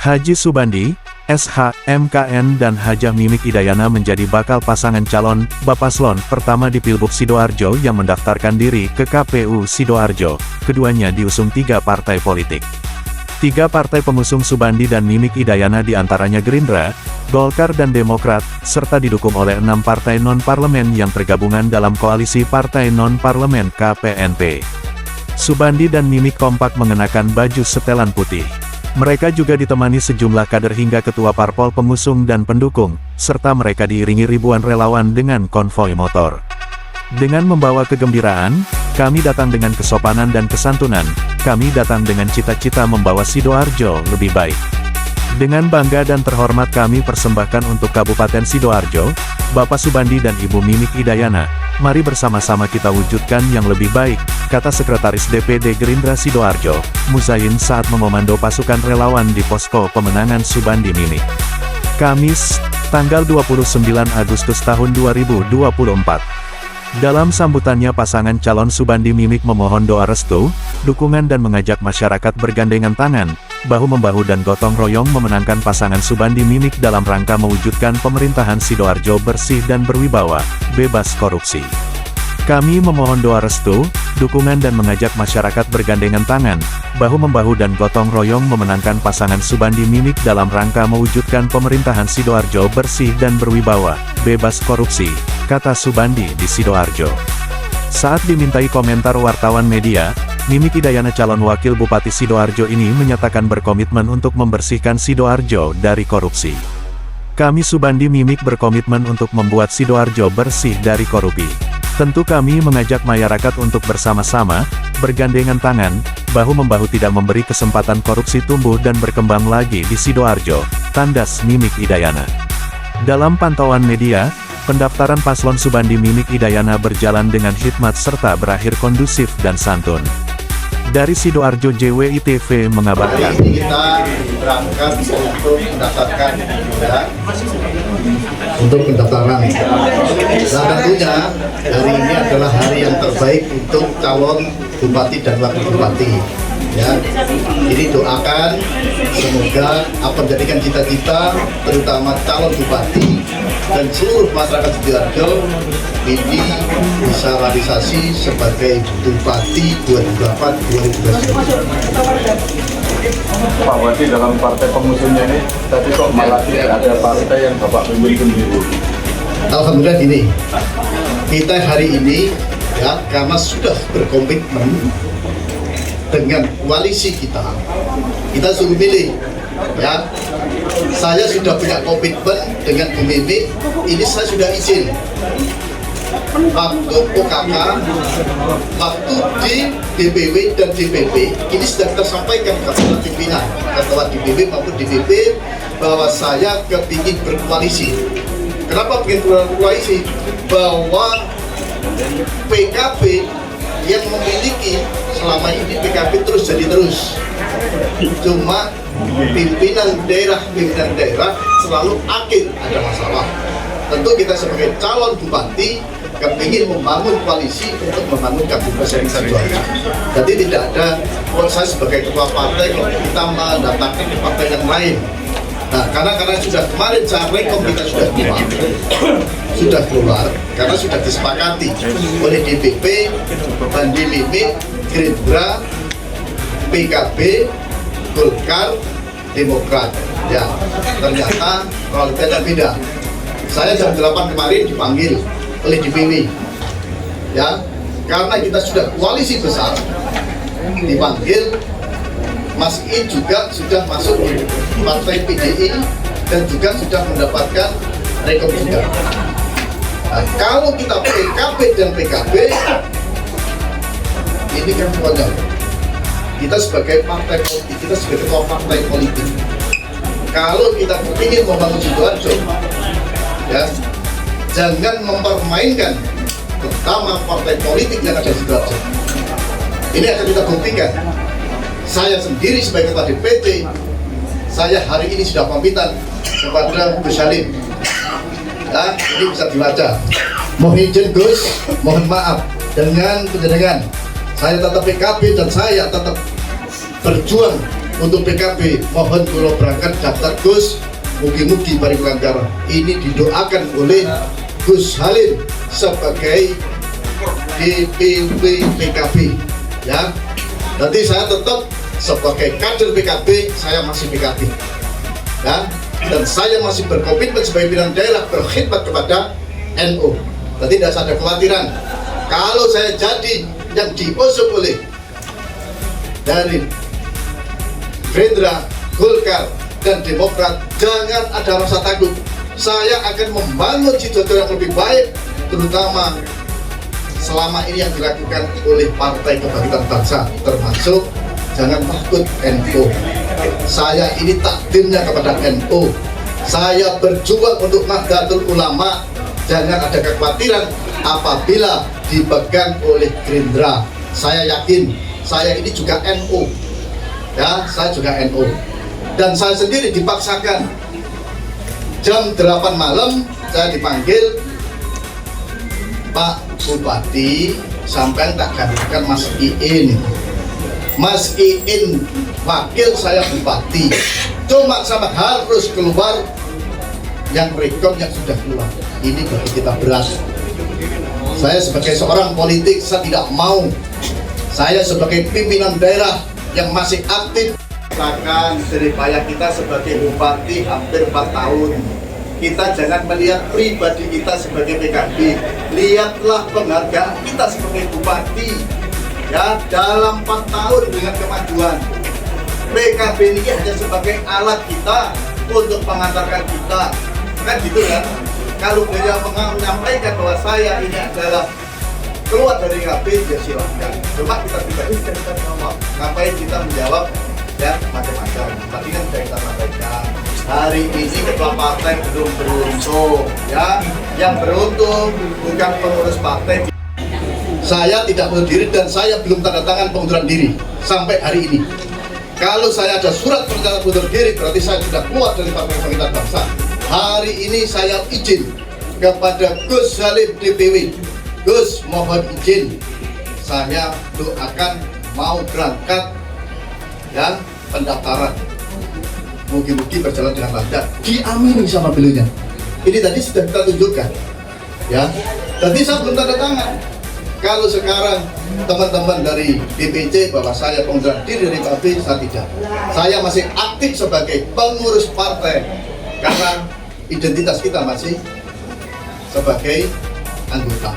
Haji Subandi, SH, MKN dan Hajah Mimik Idayana menjadi bakal pasangan calon Bapaslon pertama di Pilbub Sidoarjo yang mendaftarkan diri ke KPU Sidoarjo. Keduanya diusung 3 partai politik. 3 partai pengusung Subandi dan Mimik Idayana diantaranya Gerindra, Golkar dan Demokrat, serta didukung oleh 6 partai non-parlemen yang tergabungan dalam koalisi partai non-parlemen KPNP. Subandi dan Mimik kompak mengenakan baju setelan putih. Mereka juga ditemani sejumlah kader hingga ketua parpol pengusung dan pendukung, serta mereka diiringi ribuan relawan dengan konvoi motor. Dengan membawa kegembiraan, kami datang dengan kesopanan dan kesantunan, kami datang dengan cita-cita membawa Sidoarjo lebih baik. Dengan bangga dan terhormat kami persembahkan untuk Kabupaten Sidoarjo, Bapak Subandi dan Ibu Mimik Idayana, mari bersama-sama kita wujudkan yang lebih baik, kata Sekretaris DPD Gerindra Sidoarjo, Muzain saat memomando pasukan relawan di posko pemenangan Subandi Mimik. Kamis, tanggal 29 Agustus tahun 2024. Dalam sambutannya pasangan calon Subandi Mimik memohon doa restu, dukungan dan mengajak masyarakat bergandengan tangan, bahu-membahu dan gotong royong memenangkan pasangan Subandi Mimik dalam rangka mewujudkan pemerintahan Sidoarjo bersih dan berwibawa, bebas korupsi. Kami memohon doa restu, dukungan dan mengajak masyarakat bergandengan tangan, bahu-membahu dan gotong royong memenangkan pasangan Subandi Mimik dalam rangka mewujudkan pemerintahan Sidoarjo bersih dan berwibawa, bebas korupsi, kata Subandi di Sidoarjo. Saat dimintai komentar wartawan media, Mimik Idayana calon wakil Bupati Sidoarjo ini menyatakan berkomitmen untuk membersihkan Sidoarjo dari korupsi. Kami Subandi Mimik berkomitmen untuk membuat Sidoarjo bersih dari korupsi. Tentu kami mengajak masyarakat untuk bersama-sama, bergandengan tangan, bahu-membahu tidak memberi kesempatan korupsi tumbuh dan berkembang lagi di Sidoarjo, tandas Mimik Idayana. Dalam pantauan media, pendaftaran paslon Subandi Mimik Idayana berjalan dengan hikmat serta berakhir kondusif dan santun. Dari Sidoarjo JWI TV mengabarkan. Hari ini kita berangkat untuk mendaftarkan untuk pendaftaran. Nah tentunya hari ini adalah hari yang terbaik untuk calon bupati dan wakil bupati. Ya, jadi doakan semoga apa menjadikan cita-cita terutama calon bupati dan seluruh masyarakat Sidoarjo ini bisa realisasi sebagai bupati 2024-2029. Pak Wadi dalam partai pengusungnya ini tadi kok malah tidak ada partai yang Bapak pimpin sendiri? Alhamdulillah gini, kita hari ini ya karena sudah berkomitmen dengan koalisi kita suruh milih ya. Saya sudah punya komitmen dengan Bu Mimik, ini saya sudah izin waktu OKK, waktu di DPW dan DPP, ini sudah kita sampaikan kepada pimpinan ketua DPW maupun DPP bahwa saya kepingin berkoalisi. Kenapa ingin berkoalisi? Bahwa PKB yang memiliki selama ini PKB terus jadi terus, cuma pimpinan daerah selalu akhir ada masalah. Tentu kita sebagai calon bupati kepingin membangun koalisi untuk membangun Kabupaten Sidoarjo. Jadi tidak ada saya sebagai ketua partai kalau kita mendatangkan ke partai yang lain. Nah, karena sudah kemarin saya rekom kita sudah keluar karena sudah disepakati oleh DPP, Bandi Mimik, Gerindra, PKB, Golkar, Demokrat. Ya, ternyata realitanya beda. Saya jam 8 kemarin dipanggil oleh DPW. Ya, karena kita sudah koalisi besar, dipanggil. Mas I juga sudah masuk di partai PDI dan juga sudah mendapatkan rekom juga. Nah, kalau kita PKB dan PKB, ini kan konyol. Kita sebagai partai politik, kita sebagai ketua partai politik, kalau kita ingin membangun Sidoarjo, ya, jangan mempermainkan terutama partai politik yang ada di Sidoarjo. Ini akan kita buktikan. Saya sendiri sebagai ketua DPT, saya hari ini sudah pamitan kepada Gus Salim. Ya, ini bisa dibaca. Mohon izin Gus, mohon maaf dengan penjenengan. Saya tetap PKB dan saya tetap berjuang untuk PKB, mohon kalau berangkat daftar Gus, mugi-mugi bari pelanggar ini didoakan oleh Gus Halim sebagai DPW PKB, ya. Nanti saya tetap sebagai kader PKB, saya masih PKB, ya. Dan saya masih berkomitmen sebagai pimpinan daerah berkhidmat kepada NU. Nanti tidak ada kekhawatiran kalau saya jadi yang diusung oleh dari Gerindra, Golkar, dan Demokrat, jangan ada rasa takut. Saya akan membangun cita-cita yang lebih baik, terutama selama ini yang dilakukan oleh Partai Kebangkitan Bangsa, termasuk jangan takut NU. Saya ini takdirnya kepada NU. Saya berjuang untuk Nahdlatul Ulama. Jangan ada kekhawatiran apabila dipegang oleh Gerindra. Saya yakin saya ini juga NU. Ya, saya juga NU. Dan saya sendiri dipaksakan jam 8 malam saya dipanggil, Pak Bupati, sampai tak gantikan Mas Iin. Mas Iin wakil saya Bupati. Cuma sama harus keluar yang rekom yang sudah keluar. Ini bagi kita berat. Saya sebagai seorang politik, saya tidak mau. Saya sebagai pimpinan daerah yang masih aktif, akan jeripaya kita sebagai bupati hampir 4 tahun. Kita jangan melihat pribadi kita sebagai PKB, lihatlah penghargaan kita sebagai bupati. Ya, dalam 4 tahun dengan kemajuan, PKB ini hanya sebagai alat kita untuk mengantarkan kita, kan gitu kan? Kalau beliau menyampaikan bahwa saya ini adalah keluar dari KB, ya silahkan. Cuma kita pribadi kita ngomong, ngapain kita menjawab ya macam-macam. Tadi kan sudah kita sampaikan, hari ini ketua partai belum beruntung, ya. Yang beruntung bukan pengurus partai. Saya tidak bunuh diri dan saya belum tanda tangan pengunduran diri sampai hari ini. Kalau saya ada surat pernyataan pengunduran diri, berarti saya sudah keluar dari Partai Kebangkitan Bangsa. Hari ini saya izin kepada Gus Halim DPW. Gus, mohon izin, saya doakan mau berangkat dan pendaftaran. Mugi-mugi berjalan dengan lancar. Diamini sama beliaunya. Ini tadi sudah kita tunjukkan, ya. Tadi saya belum tanda tangan. Kalau sekarang teman-teman dari DPC bahwa saya pengunduran diri dari PKB, saya tidak. Saya masih aktif sebagai pengurus partai karena identitas kita masih sebagai anggota.